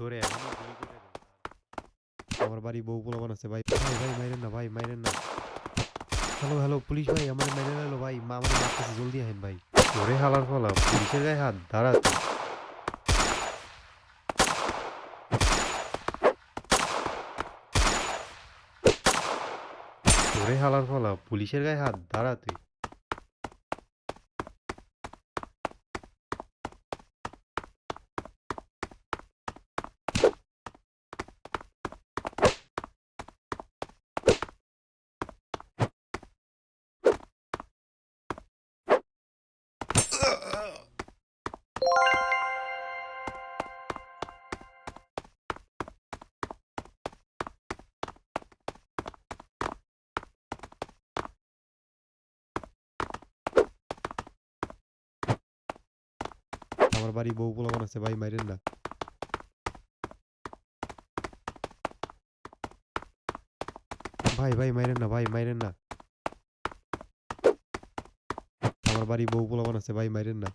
ধরে এখনই গুলি করে দেব। আমার বাড়ি বউ পোলাপান আছে ভাই। ভাই, ভাই মাইরেন না ভাই, মাইরেন না। হ্যালো, হ্যালো পুলিশ ভাই আমারে মাইরে লাইলো ভাই। মা আমারে মারতেছে জলদি আহেন ভাই। ওরে হালার ফালা পুলিশের গায়ে হাত দাঁড়া তুই। ওরে হালার ফালা পুলিশের গায়ে হাত দাঁড়া তুই। আমার বাড়ি বউ পোলাপান আছে ভাই, মাইরেন না। ভাই, ভাই মাইরেন না ভাই, মাইরেন না। আমার বাড়ি বউ পোলাপান আছে ভাই, মাইরেন না।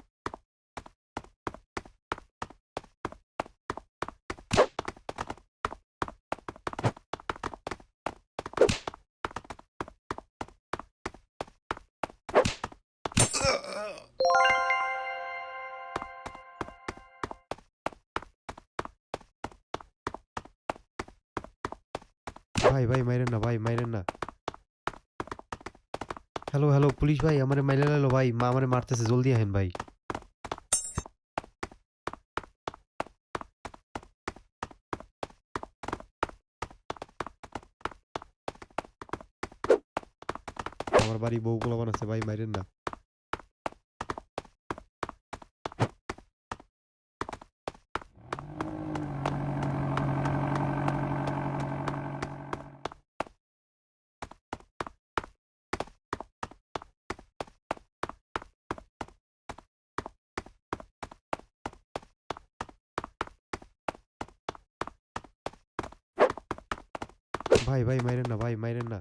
ভাই, ভাই মাইরেন না ভাই, মাইরেন না। হ্যালো, হ্যালো পুলিশ ভাই আমারে মাইরে লাইলো ভাই। মা আমারে মারতেছে জলদি আহেন ভাই। আমার বাড়ি বউ পোলাপান আছে ভাই, মাইরেন না। ভাই, ভাই মাইরেন না ভাই, মাইরেন না।